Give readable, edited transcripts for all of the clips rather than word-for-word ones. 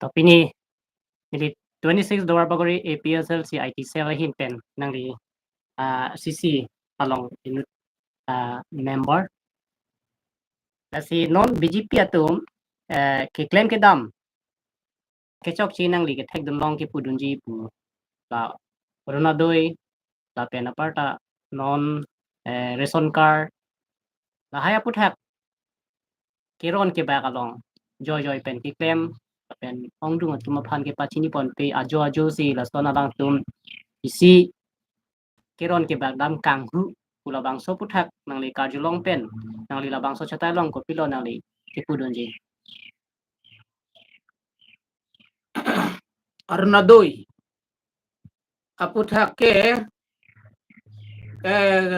Tapi ni jadi 26 dollar bagori APSL si IT7 hinten nang di CC along in member si non BGP atum ke claim ke dam ke chok chi nang li ke thek dum long ke pudunji pu la corona doi la pena parta non reson card la haya put hak ke ron ke ba along joy pen ke claim pen ong dung atuma phan ke pachini pon pe ajo si la sona bang tum isi keron ke bag dam kang hu pula bang so puthak nang li karjulong pen nang li la bang so chatai long ko pilo nang li ke pudonji arnadoi aputhak ke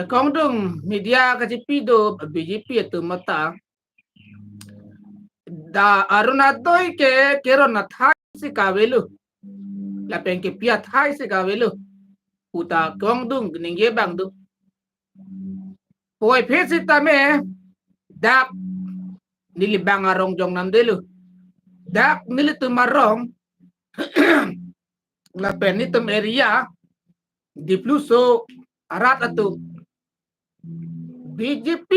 kongdung media ka pido BJP tu mata da arunadoi ke kero na thai si kavelu la pen ke pia thai si kavelu uta kongdung ninge bang du poi phesi tame dak nili bang arong jong nam delu dak nili tu marong la pen ni tum area di pluso arat atu BJP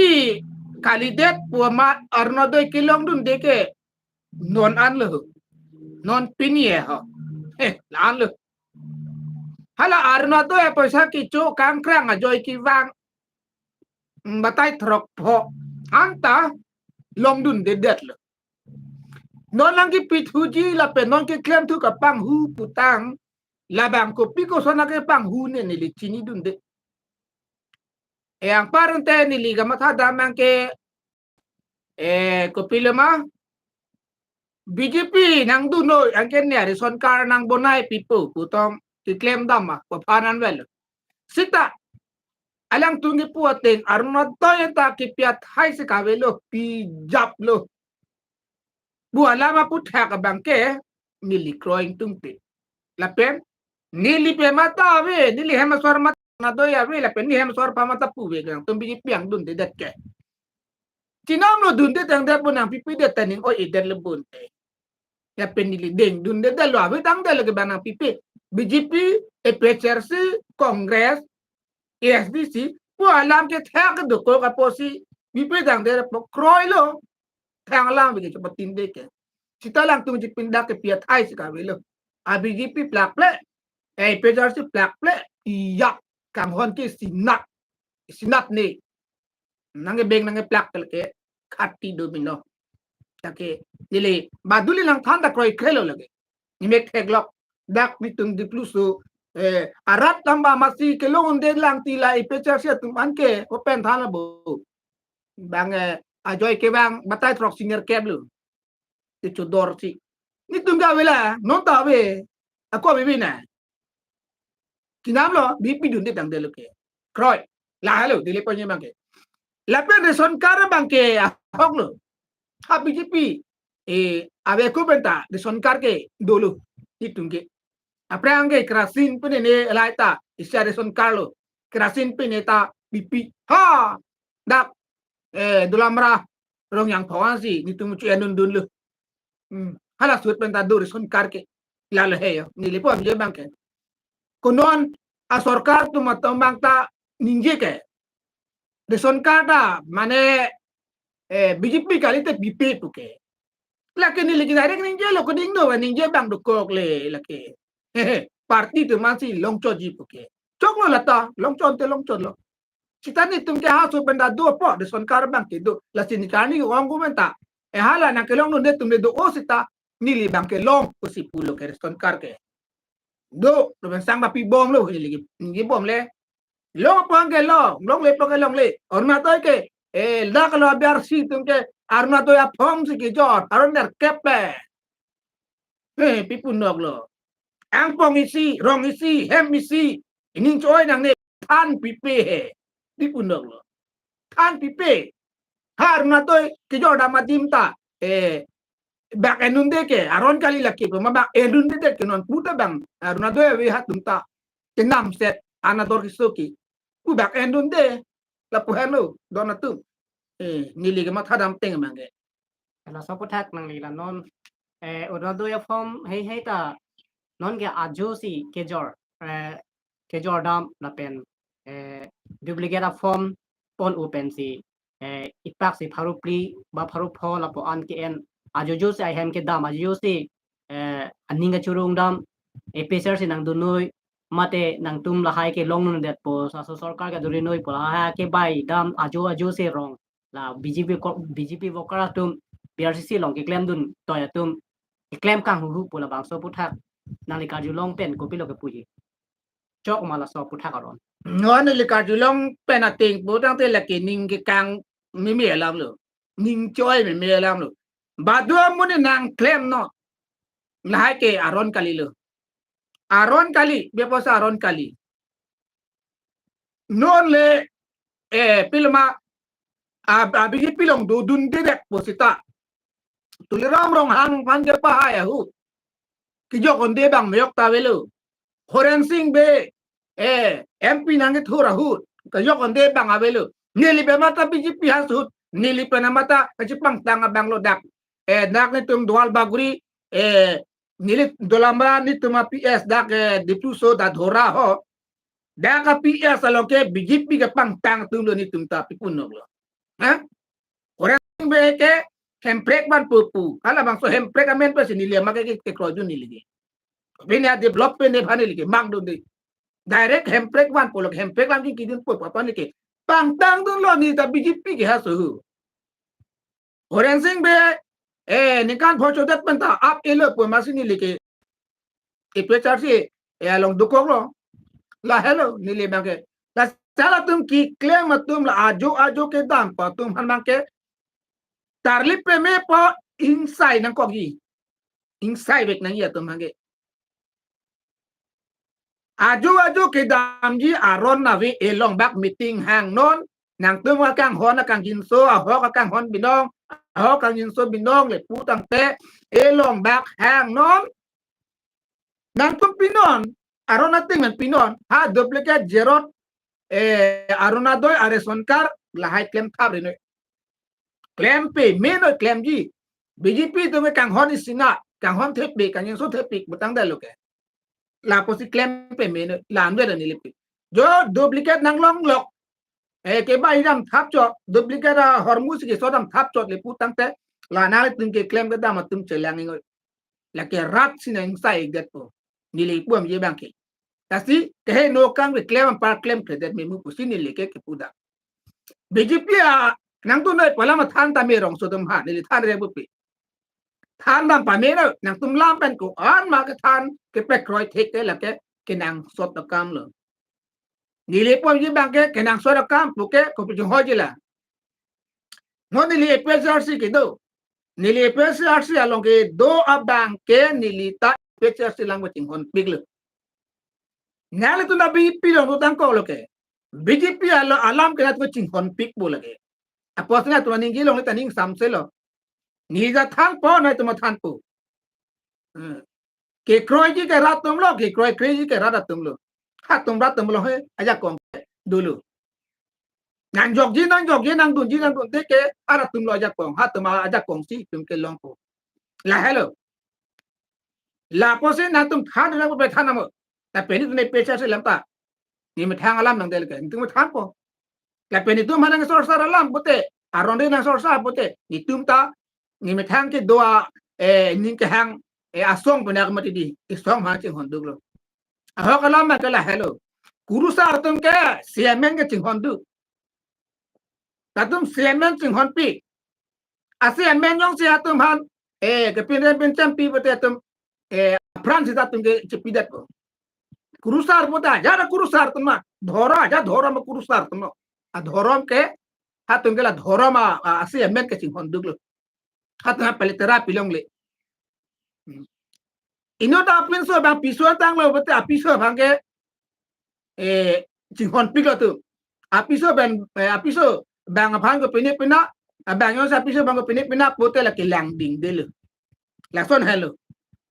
kandidat puamat arnodoi kilong dun deke non an lu non pinie ho lan lu hala arnodoi paisa ki chu kang krang a joy ki wang batai throk pho anta long dun de det lu non lang ki pithuji la pe non ki klem thu ka pang hu putang la bang ko piko sona ke pang hu ne ni li chini dun de yang parente ni liga matha damang ke ko pilama BJP nang dunoi angken ne reson kar nang bonai pipo putom ki claim dama ko panan wel sita alang tungi puateng arnot toyenta ki piat hai se kavelo pi jap lo bu alama putha ka bangke nili croing tungte la pen nili pe mata ve nili hemaswar mata na doya ve la pen ni hemaswar pa mata pu ve gang tum BJP ang dun de det ke Chinam lo dun de tang de bonang pipi de taning o eder le bunte ya penili deng dun de lo abe tang de lagi banang pipi BJP EPCRC Kongres ESDC pu alam ke thak do ko ka posi pipi tang de po kroy lo thang lang bi ke patin de ke sita lang tung ji pinda ke piat ai sika ve lo a BJP plak ple EPCRC plak ple yak kam hon ke sinat ni nange beng nange plak ke khati domino take nile baduli lang thanda kroy krelo lage ni mek teglok dak bitung di pluso arat tamba masi ke long de lang tila ipecha sia tum anke open thana bo bang ajoy ke bang batai trok singer keblu ti chodor si ni tum ga vela non ta ve ako bi na kinam lo bi pi dun de dang de loke kroy la halo dile ponye bangke la pen reson kara bangke hok lo ha BJP ave kubenta de son karke dulu itungke aprange krasin penene laita isya de son carlo krasin peneta pipi ha dak dulamra rong yang phawansi nitung chu enun dulu hala suet penta do son karke lalo heyo ni lepo abje banke konon a sorkar tu matambang ta ninje ke de son karda mane BJP kalite bipe puke laki ni lagi direct ninja lo kuding do ninja bang do kok le laki parti tu masih longco ji puke cok lo lata longco te longco lo cita ni tum ke ha so benda do po de son kar bang ke do la sini kani wang ko menta hala na ke long no de tum de do o sita ni li bang ke long ko si pulo ke son kar ke do lo ben sang ba pi bom lo ni bom le long pang ke long le pang ke long le or ma to ke la ka lo biar si tum ke arna to ya phong si ke jor aron der kepe pipun nok lo ang pong isi rong isi hem isi ining choi nang ne than pipe he pipun nok lo than pipe har na to ke jor da madim ta bak enun de ke aron kali laki ko mabak enun de ke non puta bang arna do we hat tumta kenam set anador kisoki ku bak enun de la pu hanu donatu nili ke mathadam teng mangge la so puthak nang li la non Ronaldo ya form hay ta non ke ajo si kejor dam la pen duplicate form on open si ipak si pharu pli ba pharu pho la po an ke en ajo si I hem ke dam ajo si aninga churung dam epeser si nang dunoi mate nang tum la hai ke long nun det po sa sarkar ka duri noi po ha ke bai dam ajo se rong la BJP vokara tum BRCC long ke claim dun toya tum claim kang hu po la bang so puthak nalika ju long pen ko pilo ke puji chok mala so puthak aron ngon le ka julong penating bu tang te la ke ning ke kang mi lam lo ning choi mi lam lo ba do mun nang claim no la hai ke aron kali lo aron kali be posa aron kali non le pilma abigi pilong do dun direct posita tuliram rong hang pan ke pa ya hu ki jo kon de bang meyok ta velo horen sing be MP nange thura hu ka jo kon de bang avelo nili be mata BJP has hu nili pe na mata ka pang tanga bang lo dak dak ni tum dual baguri nili dolamba ni tuma PS dak dipu so da dhora ho dak ka PS aloke BJP ka pang tang tum lo ni tum ta pipun no lo ha horen sing be ke hemprek ban pupu kala bang so hemprek amen pe sinili ma ke kroju nili ge bini a develop pe ne phane li ke mang do de direct hemprek ban polok hemprek lam ki dun po pa ni ke pang tang dun lo ni ta BJP ke ha so horen sing be ni kan pho chodat pan ta ap elo po masini li ke pe char si along dukok lo la hello ni le bang ke la sala tum ki claim tum la ajo ke dam pa tum han bang ke tarli pe me po inside nang ko gi inside bek nang ya tum hange ajo ke dam ji aron na vi elong bak meeting hang non nang tum wa kang hon kang jin so a ho ka kang hon binong a ho kang jin so binong le pu tang te elong bak hang non nang tum pinon aron na ting men pinon ha duplicate jerot arona doy areson kar la hai claim thab re no claim pe me no claim ji BJP to me kang hon isina kang hon thep be kang jin so thep pik butang da lo ke la posi claim pe me la nwe ni lipi jo duplicate nang long lok ke bai dam thap chot duplicate hormus ke so dam thap chot le putang te la na tung ke claim ke dam tum chelang ngoi la ke rat sin en sai get po ni le puam ye bang ke tasi ke no kang ke claim par claim credit me mu pusi ni le ke puda BJP nang tu noi pala ma than ta me rong so dam ha ni le than re bu pi than dam pa me no nang tum lam pen ko an ma ke than ke pe kroi thek ke la ke nang sot ta kam lo ni le pom ji bang ke nang sot ta kam pu ke ko pu ho ji la no ni le PSRC ke do ni le PSRC along ke do abang ke ni li ta PSRC lang wa ting hon pig lo ngal tu na bi pi lo tang ko lo ke BJP alam ke na tu ting hon pig bo la ke apos na tu ni long ta ning sam se lo ni za thang po na tu ma than po ke kroi ji ke rat tum lo ke kroi krei ji ke rat tum lo ha tum rat tum lo he aja kong dulu nang jok ji nang dun te ke ara tum lo aja kong ha tum aja kong si tum ke long po la hello la po se na tum than na po pe than na mo ta pe ni tu ne pe cha se lam ta ni me thang alam nang del ke tum than po la pe ni tum hanang sor sar alam pote aron de nang sor sar pote ni tum ta ni me thang ke doa ni ke hang asong po na mati di isong ha ching hon duk lo ho kalam ma kala hello guru sar tum ke siamen ke ching hon duk ta tum siamen ching hon pi asiamen yong sia tum han ke pin champi pote tum France ta tum ke chipidat ko guru sar pota ja na guru sar tum ma dhora ma guru sar tum a dhorom ke ha tum ke la dhora ma asiamen ke ching hon duk lo ha ta palitera pilong le ino ta pin so bang piso tang lo bote apiso bangke jinghon pik tu apiso bang phang ko pini pina bang yo sa piso bang ko pini pina bote la kilang ding delu la son hello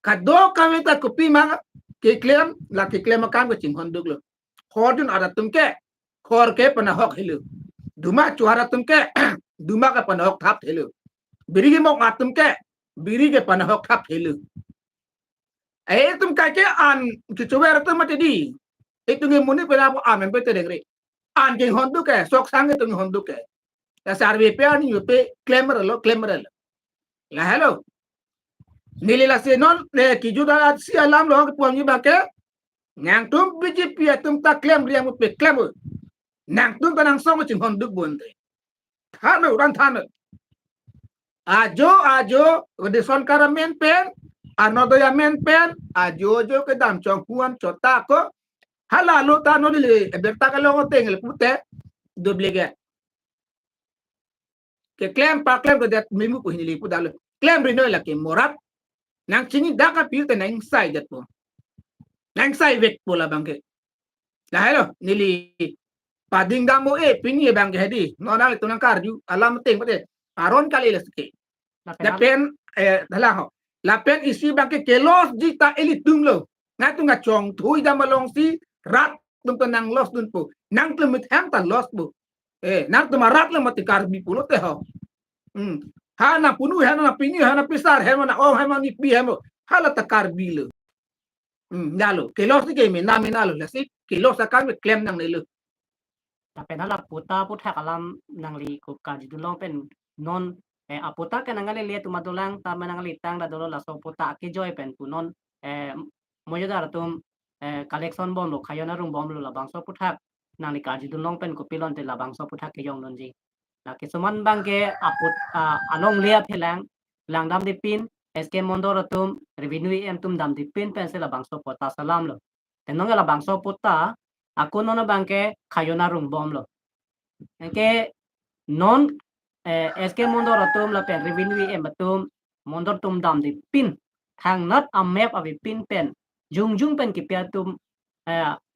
kado kami ta kopi mang ke claim la ke claim kam ko jinghon duk lo hodun ada tumke khor ke pana hok helu duma chuara tumke duma ka pana hok thap helu birigi mok atumke biri ke panahok thap helu tum kai ke an ki chuwer tum mate di itu ngi muni pela bu amen pe tedengre an ke hondu ke sok sang itu ngi hondu ke ya sarve pe ani pe claimer la hello nili la se non ki juda si alam lo ko ni ba ke nang tum BJP tum ta claim riam pe claim nang tum kanang song ching hondu bonte thano ran thano ajo de son karamen pen anodo ya men pen ajo ke dam chong kuan chota ko hala lo ta no le berta ka lo teng le pute doble ke claim pa claim ko dat mimu ko hinili pu dalo claim rino la ke morat nang chini daka pil te nang sai dat po nang sai vet po la bangke la hello nili pading damo pingi bangke hedi no na to nang karju alam teng pate aron kali la ske la pen dala ho la pen isi bangke kelos jita eli tunglo ngatu nga chong thui da malong si rat tum to nang los dun po nang tumit ham ta los po nang tumarat la mati karbi pulo te ho hana punu hana pingi hana pisar hana oh hana ni pi hana hala ta karbi lo nalo kelos ke me na me nalo la si kelos akan me claim nang nelo เป็นนั่นแหละปุตตาพุทธกาลามนางลีกุกการจิตุลองเป็นนนอปุตตากันนางลีเลียตุมาตุลังตามนางลีตังดาดโลลาโซปุตตากิจอยเป็นปุนนมวยดาร์ตุมcollection bom lo khayona rum bom lo labang so puthak nang liการจิตุลองเป็นกุปิลอนเตlabang so puthak ke yong non ji la ke suman bang ke aput along lia phelang lang dam dipin SK mondor tum revenue em tum dam dipin pen se labang so pota salam lo tenong labang so putta ako nono bangke khayona rum bom lo ke non SK mondor tum la pen revenue em tum mondor tum dam di pin thang not a map of pin pen jung pen ki pia tum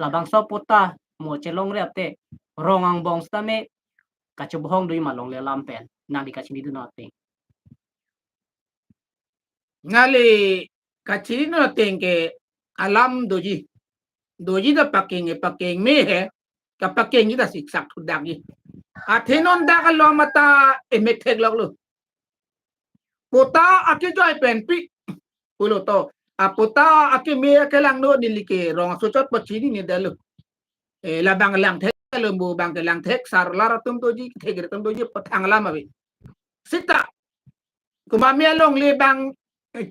la bang so pota mo chelong re ate rongang bong sta me ka chubhong dui ma long le lam pen na di ka chini du not thing ngali kachiri no tenge alam doji da paking me he ka paking da siksak dagi athenon da ka lo mata emetek lok lo pota ake joy pen pi ulo to apota ake me ke lang no dilike rong so chot pachini ni dalu la bang lang thek lo bu bang ke lang thek sar lara tum doji thegre tum doji patang lama bi sita kuma me long le bang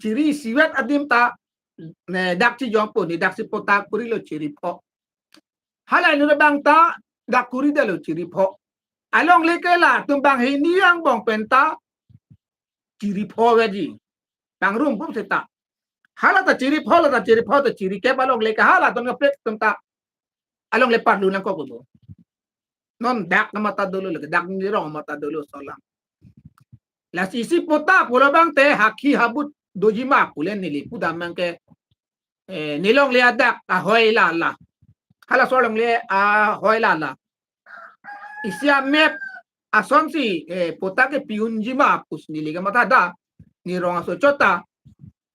ciri siwet adim ta dak ci jompo ni dak si pota kuri lo ciri po hala ni bang ta dak kuri da lo ciri po along le ke la tum bang he ni yang bong penta ciri po wedi bang rum pum seta hala ta ciri po ta ciri ke balong le ka hala tum ngapek tum ta along le parlu nang ko ko non dak na mata dulu le dak ni rong mata dulu solang la sisi pota pula bang te haki habut dojima pulen nili pudamang ke nilong le adak ahoy la hala solong le ahoy la isia map asonsi pota ke piunjima pus nili ke mata da ni rong aso chota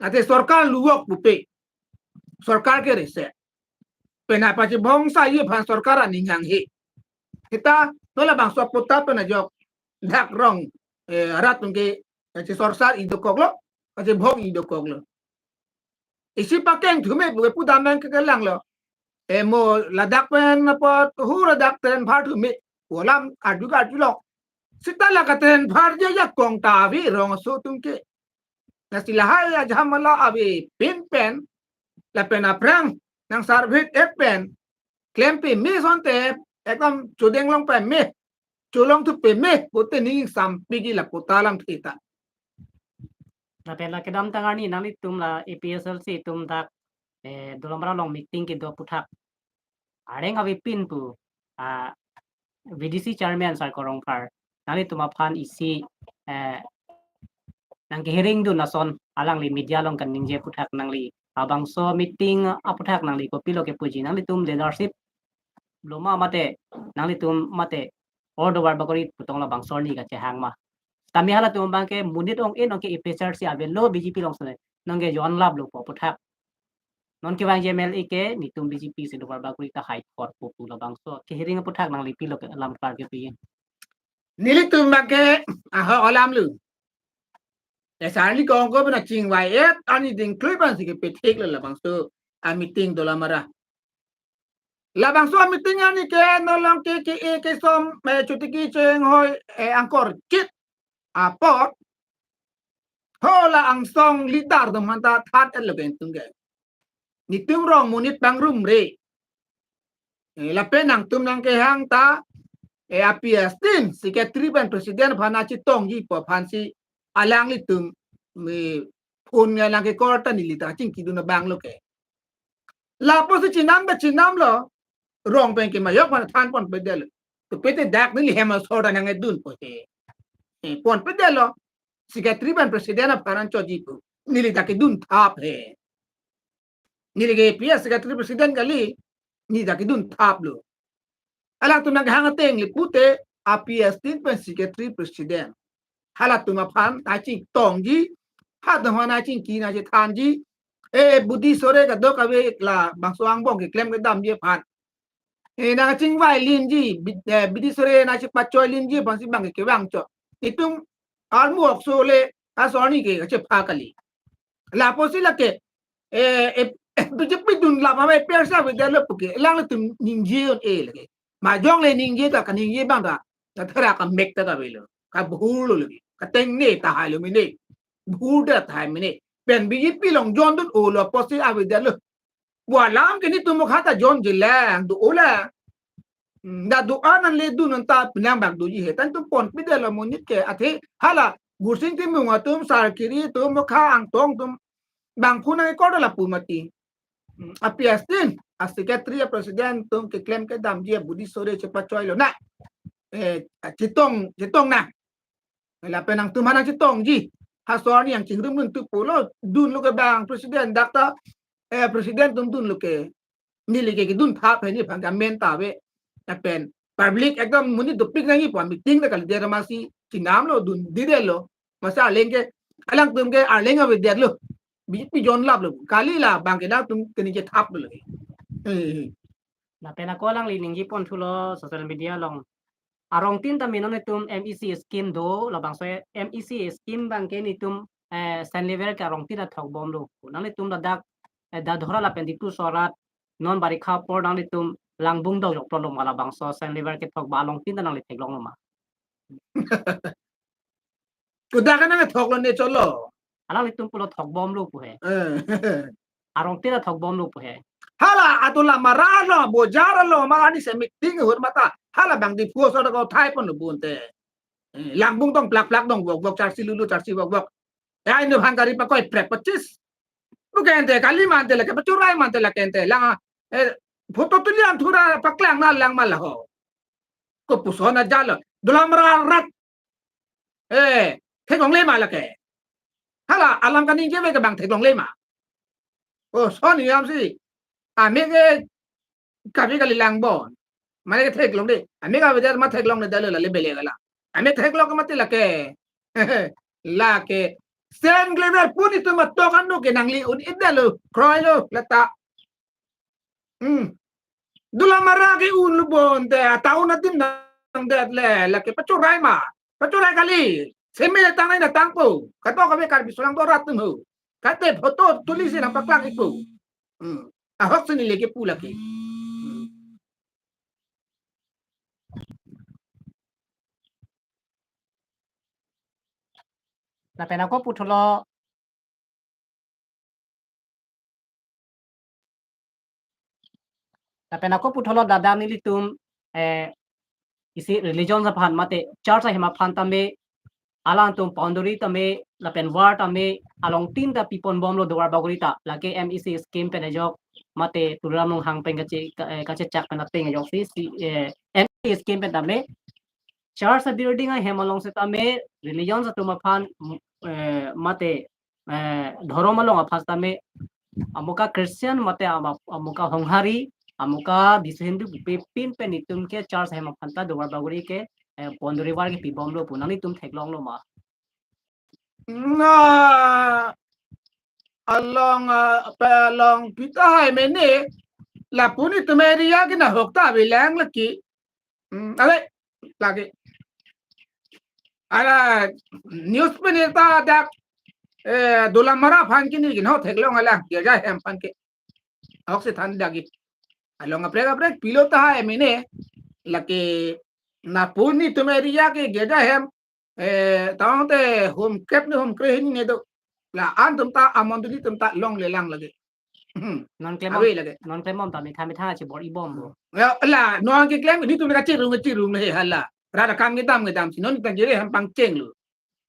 ate sarkar luwak pupe sarkar ke rese pena pa chi bong sa ye phan sarkar ani ngang he kita nola bang so pota pena jok dak rong ratung ke chi sorsar idokoglo kasi bhong idokoglo isi pakeng thume bu pudamang ke lang lo mo ladak pen po hu ladak ten phar thume olam adu lo sita la ka ten phar je ya kong ta vi rong so tum ke nasilahay ya jamala abi pin pen la pen aprang nang sarvit ek pen klem pe mi son te ekam chudeng long pen me chulong thu pe me pote ni sam pigi la potalam thita la pen la kedam tangani nang li tum la APSLC tum dak dolomra long meeting ke do puthak areng abi pin pu VDC chairman sar korong par nali tuma phan isi nang hearing du nason alang li media long kan ningje puthak nang li abang so meeting aputhak nang li ko pilo ke puji nang li tum leadership loma mate nang li tum mate order war bakori putong la bang sorni ka che hang ma tami hala tum bang ke munit ong in ong ke ipesar si ave lo BJP long sone nang ge jon lab lo po puthak non ke bang jml ke ni tum BJP se do war bakori ta high court po la bang so ke hearing puthak nang li pilo ke lam par ke pi nili tum bang ke aho olam lu แต่สารที่กองก็เป็นจริงไว้อันนี้ดึงคลิปอันสิเกไปเทคเลยละบางส่วนอามิติ้งตัวละมาระละบางส่วนมิติ้งอันนี้แกนอลังke som cuti ki cheng hoi angkor kit apot hola ang song lidar dum hanta that eleven tungge ni tung rong munit bang rum re la penang tum nang ke hang ta apiastin secretary ban presiden phana chi tong ji po phan si alang li tum mi phun nga lang ke korta ni lita ching ki dun bang lo ke la po si chinam lo rong pen ke mayok pan than pon bedel to pete dak ni hema soda nang edun po he pon pedelo secretary ban presiden phanan cho ji po ni lita ke dun thap he ni le ke pia secretary presiden kali ni da ke dun thap lo alang tum nang hang ateng li pute apiastin pen secretary presiden hala tum phan ta chi tong ji ha da hana chi ki na chi than ji budi sore ka do ka we la bang soang bong ke klem ke dam je phan na ching vai lin ji bidi sore na chi pachoy lin ji bang si bang ke wang cho itung al muok so le a so ni ke che pha kali la po si la ke tu je pidun la ma me persa we de le puke lang le tum ning ji on le ke ma jong le ning ji ta ka ning ji bang da ta thara ka mek ta ka we lo ka bhu lo le ka teng ne ta ha lo mi ne bhu da ta mi ne pen bi pi long jon dun o lo po si a we de le bua lam ke ni tu mo kha ta jon ji la du o la da du anan le du non ta pinang bang du ji he tan tu pon pi de lo mo ni ke a the hala gursing ti mu nga tum sar kiri tu mo kha ang tong tum bang phuna ko la pu mati apiastin a secretary presiden tum ke klem ke dam dia budi sore cepat coy lo na citong na la penang tu mana citong ji hasor yang cingrum nun tu pulo dun lo ke bang presiden dakta presiden tum dun lo ke ni le ke dun tha pe ni phang gamen ta we ta pen public ekdom muni dupik ngi po meeting da kal dera masi cinam lo dun didelo masa lenge alang tum ke alenga we der lo bi jon lap lo kali la bang ke da tum ke ni je thap lo la pena ko lang lining ji pon thulo social media long arong tin ta minon tum MEC scheme do la bang so MEC scheme bang ke ni tum stand level ka arong tin thok bom lo nang tum da dak da dhora la pen tu sorat non bari kha por nang tum langbung do jok problem ala bang so stand level ke thok ba long tin nang le thek long ma kuda ka nang thok lo ne cholo ala tum pulo thok bom lo pu he arong tin thok bom lo pu he hala atula marano bojaralo marani se meeting hur mata hala bang di puo so da ko thai pon lo bunte langbung tong plak dong wok charsi lulu charsi wok ya ino hangari pa ko prep 25 bukan te kali mante la ke pacurai mante la kente lang foto tulian thura paklang na lang malaho ko pusona jalo dulam rat thekong le ma la ke hala alam kaning je ke bang thekong le ma so ni yam si me ke kabi kali lang bon mane ke thek long de me ka wajar ma thek long ne dalo la le bele gala me thek long mati la ke la ke sen glever puni tu matokan no ke nangli un idalo kroilo lata dula maragi un bon de taun natin nang de le la ke pacurai kali semi tang na tang po kato kami kar bisulang dorat tu kate foto tulis na paklang ipo ahok sini leke pula ke la pena ko putholo la pena ko putholo dadam ni tum isi religion sa phan mate church hema phan tame alang tum boundary tame la pen war tame along tin da pipon bom lo dowar bagorita la ke MEC scheme pen jok mate turam long hang pen ka che chak pen pen jok si MEC scheme pen tame church sa building a hema long se tame religion sa tum phan mate ধর্ম long aphas tame amuka Christian mate amuka honghari amuka bisu hindu pin pe nitum ke church hema phanta dowar bagori ke pondori war ke pibom lo punani tum theklong lo ma na along pita hai mene la puni tumeria ke na hokta bilang laki ale lagi ala news pe neta dak dolam mara phan kini gin ho thek long ala ge ja hem phan ke ok se than dagi along aprek pilota ha emine laki na puni tumeria ke ge ja hem taong te home cap ni home kre ni ne do la an tum ta amon tu ni tum ta long le lang lagi non claim awe lagi non claim ta mi tha chi bor i bom bo la no ang ke klem ni tum ka chi rum he hala ra da kam ni dam si non ta jere ham pang cheng lu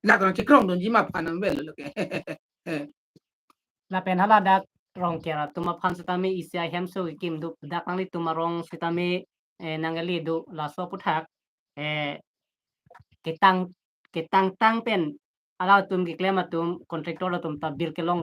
la ton chi krong don ji ma phanam vel lo ke la pen hala dak rong kera tuma phan sitami isia hem so kim du dak nang li tuma rong sitami nangali du la so puthak kitang tang pen ala tum ki claim tum contractor tum ta bil ke long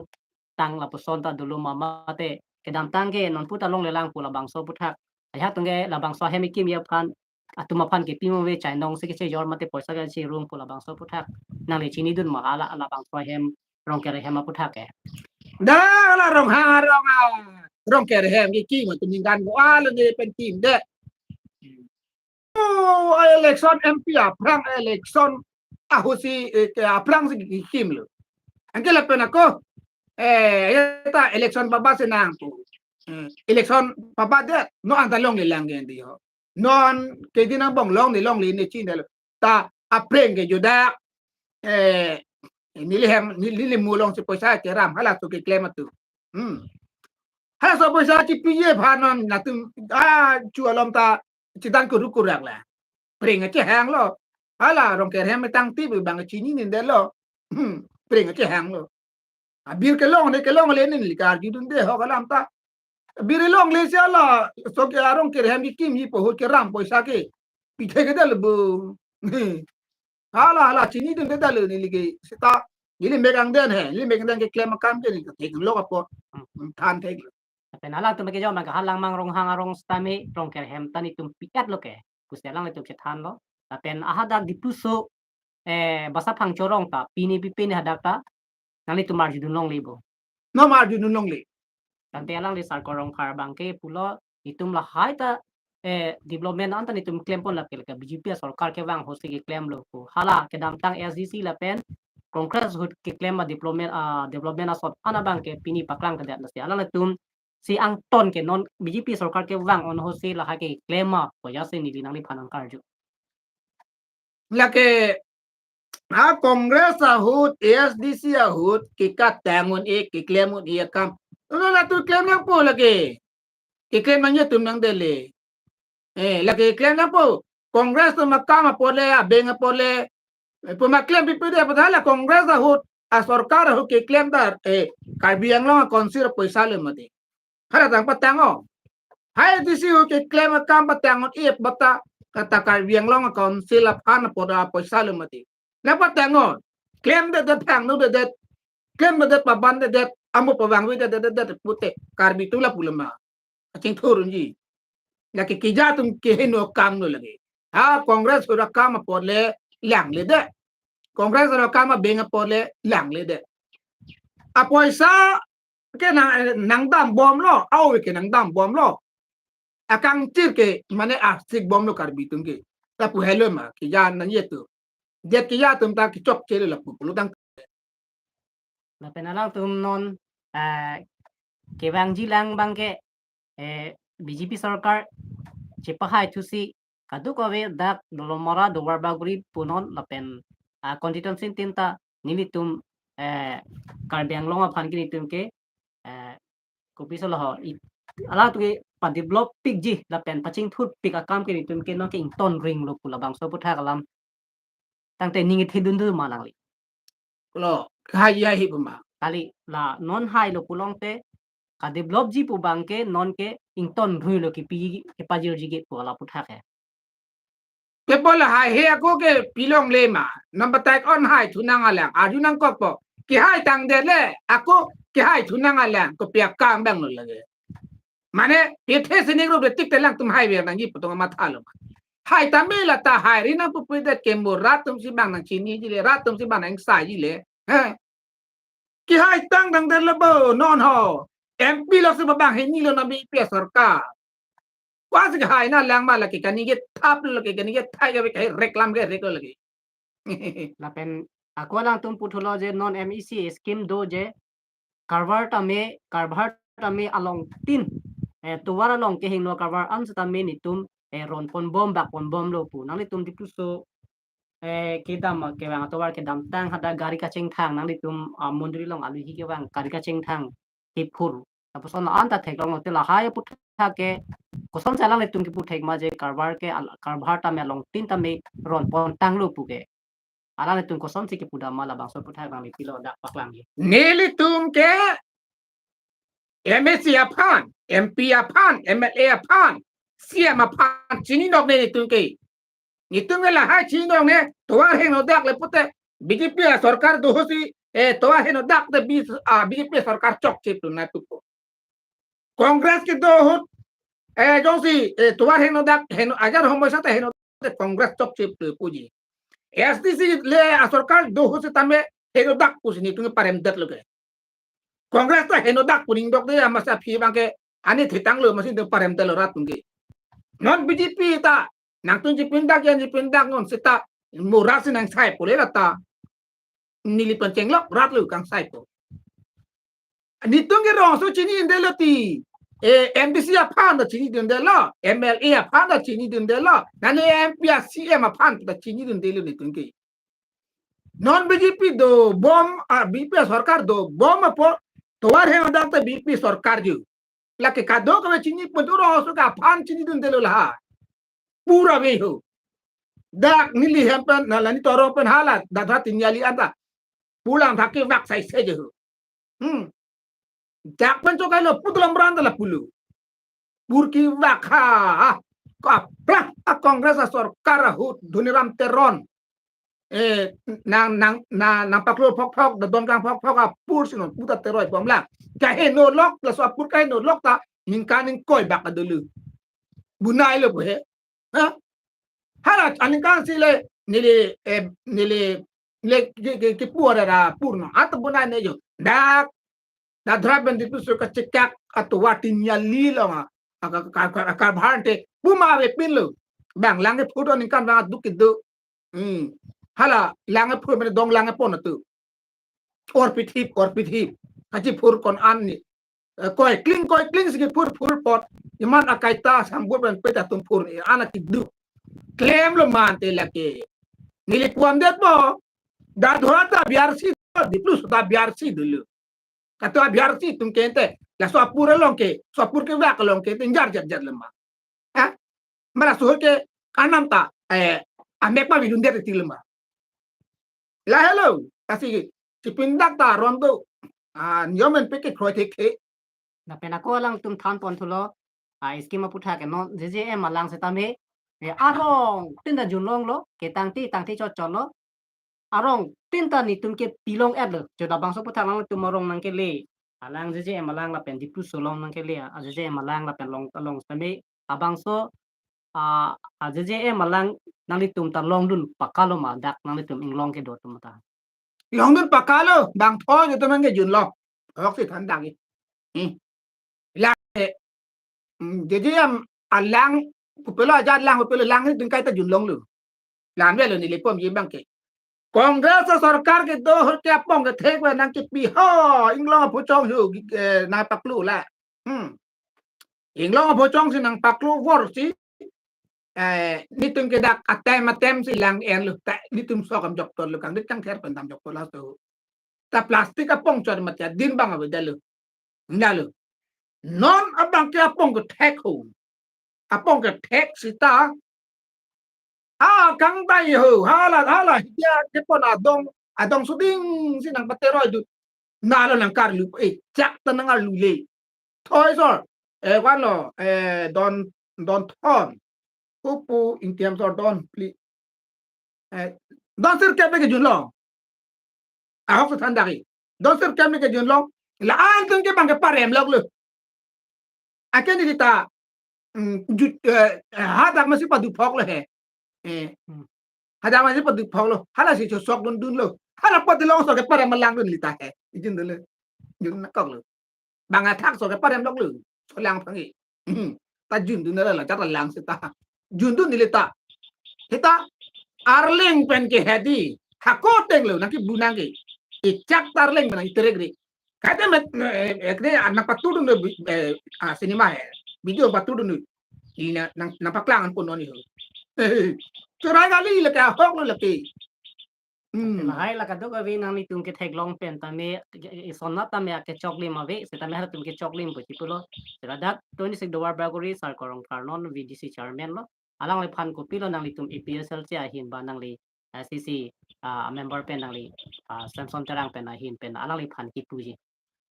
tang la puson ta dulu mama te kedam tang ge non puta long le lang pula bang so puthak ayha tunge la bang so hemi kim ya phan atuma phan ke pimo we chai nong se ke che yor mate poisa ga chi room pula bang so puthak nang le chini dun ma ala bang so hem rong kera hem puthak ke da la rong ke hem ki ma tum gan go ala ne pen team de election MP aprang election ahusi aprang si kim lo angkela pen ako eta election baba senang tu election baba de no ang talong le lang gen di ho non ke dinang bong long ni ni chin de ta apreng ke juda nili mulong si poisa ke ram hala tu ke claim tu hala so poisa chi piye phanon na tu chu alom ta chidan ku rukurak la pring che hang lo hala rong ke hem tang ti bang chi ni de lo pring che hang lo bir ke long le ni kar gi dun de ho kalam ta bir long le sia la so ke arong ke hem ki kim hi po ho ke ram poisa ke pi the ke dal bu hala chi ni dun de dal ni li sita ini megang den he ini megang den ke claim kam ke ni ke lo ka po than the pen hala tum ke jo ma halang mang rong hang arong stami rong kera hem tani tum piat lo ke kuselang le tum che than lo pen ahada dipuso basa phang chorong ta pini pipini hadakta nali tumar judun long libo no mar du nun long le tante alang li sar korong khar bangke pulo itum la hai ta development anta ni tum claim pon la ke BJP sarkar ke wang hosi ke claim lo ko hala ke dam tang SDC la pen congress hut ke claim ma development asot ana bangke pini paklang ke dat nasi alang tum si ang ton ke non BJP sarkar ke wang on hosi la ha ke claim ma ko ya se ni linang li phanang karju la ke congress hut SDC hut ke ka tangun ke claim un kam no la tu claim yang po la ke claim nanya tum nang dele la ke claim yang po congress tu makama pole benga pole pemakaian BPD padahal Kongres hut sarkar hut ke claim dar karbiang long konsir poisa le mati hara tang patango hai disi hut ke claim kam patango bata kata karbiang long konsil pan poda poisa le mati na patango claim de tang no de claim de paban de amu pawang wi de pute karbi tu la pulama aching thurun ji la ke kija tum ke no kam no lage Kongres hut kam pole lang le de Kongres ra kama benga pole lang le de apoisa ke nang dam bom lo au ke nang dam bom lo akang tir ke mane sik bom lo karbi tung ke ta pu hello ma ki ya nan yetu det ki ya tum ta ki chok chele la pu lu dang la pen alang tum non ke wang ji lang bangke BJP sarkar chipahai thusi kaduk awe dak dolomora dowar baguri punon lapen constituency tinta nilitum karbiang longa phan kini tum ke kopiso laho ala tu ke pa develop pik ji lapen paching thut pik akam kini tum ke no ke ton ring lo pula bang so putha kalam tangte ningi thidun du manangli lo ka ya hi ma kali la non hai lo pulong te ka develop ji pu bangke non ke ington rui lo ki pi ke pajir ji ke pu ala putha ke ke bola hai he ko ke pilong le ma number tak on hai thunang ala arjunang ko po ki hai tang de le ako ki hai thunang ala ko pia kam bang lo lage mane ethe sinig ro tik te lang tum hai be nang gi putong ma thalo hai tamela ta hai rina pu pu de ke mo ratum si bang nang chini ji le ratum si bang nang sai ji le ki hai tang dang de le bo non ho MP lo si bang he ni lo na bi pe sarkar quá sự hai na lang ma la ke kani ge thap lo ke kani ge thai ge ke reklam ge rek lo lagi la pen Ako lang tum putulo je non MEC scheme do je carver tame along tin tuwara long ke hingno carver an sa tame ni tum ron pon bom bak pon bom lo pu nang ni tum dipu so ke dam ke wang towar ke dam tang hada gari ka cheng thang nang ni tum mundri long alu hi ke wang gari ka cheng thang ke phur tapos on an ta thek long te la hai pu tha ke kosom salang ni tum ki pu thek ma je carver tame long tin tame ron pon tang lo pu ke ala ni tum kosom si ke pu da mala bang so pu thak bang ni pilo dak paklang ye Nili tum ke MSC apan, MP apan, MLA apan, CM apan, chini dok ne tum ke. Nitung la hai chini dok ne toa he no dak le pute BJP sarkar dohosi toa he no dak de BJP sarkar chok chip na tu ko. Congress ke dohut jongsi toa he no dak he no ajar homo sa he no Congress chok chip tu puji. SDC le sarkar dohosi tame he no dak pusi nitung parem dat lo ke. Congress ta heno dak puning dok de masa phi bangke ani thitang lo masin de parem tel rat tungki non BJP ta nang tung jipindak yan jipindak non sita muras nang sai pole rata nili penceng lok rat lu kang sai po ni tung ge rong so chini indelo ti MDC apan da chini dun de la MLA apan da chini dun de la nan MP CM apan da chini dun de lu ni tungki non BJP do bom BP sarkar do bom po toar he odak ta BP sarkar ju lake kado ka chini peduro so ka pan chini dun delo la pura ve ho dak nili hempan na lani toro pen halat dadha tinyali anta pulang thake vak sai se je ho jak pen so kailo putulam branda la pulu purki vak ha ka pra a kongres a sarkar ho duniram teron nang paklo phok da don kang phok a pur sino puta teroi pom la ka he no lok la so pur kai no lok ta ning kaning koi bak adulu bunai lo he ha hala aning kan sile nile ke pura da purno at bunai ne jo da draben di puso ka cekak atau watin yali lo nga ka bhante bumawe pinlo bang lange photo ning kan ba dukido hala lange pur men dong lange pon tu or pithip kaji pur kon an ni koi kling sigi pur pot iman akaita sambut ben peta tum pur ana tidu claim lo mante lake nili kuam det bo da dhorata biar si di plus da biar si dulu kata biar si tum kente la so pur longke so pur ke vak longke tinjar jar lemma ha mara so ke kanam ta amek ma bidun det tilma la hello kasi tipindak ta rondo nyomen peke kroy teke na pena ko lang tum than pon thulo scheme pu thak no je malang se tame arong tinda junlong lo ke tangti cho cholo arong tinta ni tum ke pilong ad lo joda bangso pu thak lang tum morong nang ke le alang je malang la pen dipu solong nang ke le je malang la pen long tame abangso je malang nang li tum ta long dun pakalo ma dak nang li tum ing long ke do tum ta long dun pakalo bang tho yo temen ke junlong ok si than dang la je am alang pupelo aja lang pupelo lang din kai ta junlong lu lam le ni le pom yi bang ke Congress sarkar ke do ke apong ke thek wa nang ke pi ho inglong phu chong hu na paklu la inglong phu chong si nang paklu vor si ni tum ke dak atem si lang en lu ta ni tum so kam jok to lu kang dit kang ther pen tam jok to la to ta plastik apong chor mat ya din bang ave dalu nalu non abang ke apong ke thek hu apong ke thek si ta kang tai ho hala ya ke pon adong suding sinang pateroy du nalo lang kar lu chak tanang ar lu le thoi sor quan lo don thon pupu in tiam sor don pli don sir ke be jun lo hok than dari don sir ke be jun lo la an tung ke bang ke parem lok lu aken di ta hadak masih padu phok le he hada masih padu phok lo hala si sok dun lo hala padu long so ke parem malang dun lita he jin dun le jun na kok lo bang athak so ke parem lok lu so lang phangi ta jun dun la ta lang si ta jun dun ni lita hita arling pen ke hedi hakot deng lo naki bunangi icak tarleng bana iteregri kata met ekde anak patudun no sinema ya video patudun no ina nang paklangan pun noni ho curai kali le ka hok lo le Lahay la kadok avi nang ni tum ke thek long pen tame isonna tame ke choklim ave se tame har tum ke choklim buchi pulo sera dak 26 dolar bagori sar korong karnon VDC chairman lo alang le phan ko pilo nang li tum EPSL cha hin ba nang li CC member pen nang li Samson terang pen hin pen alang li phan ki puji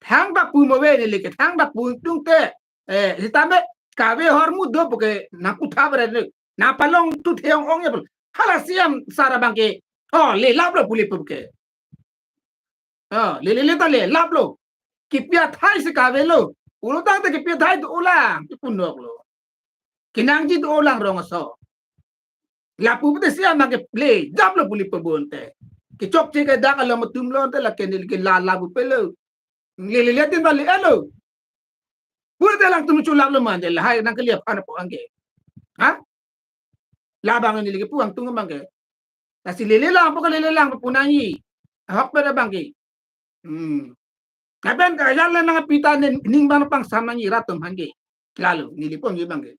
thang ba pu mo ve le ke thang ba pu tung te hitame ka ve hor mu do ke na utha bre na palong tu theong ong ye hala siam sara bangke oh le lap lo puli puke le ta le lap lo kipia thai se ka ve lo ulo ta te kipia thai tu ulang tu punok lo kinang ji tu ulang rong so la pu te siam bangke le jap lo puli pebon te ke chok che ke dak lo matum lo te la ke ni ke la bu pe lo le tin ba le alo pura te lang tu chulang lo man de la hai nang ke liap ana po angge ha la bang ni le puang tung bangke kasi lele lang po ka lele lang punangi hok pera bangki kaben ka yalla na pita ning bang pang sama ni ratum hangi lalu nilipon gi bangki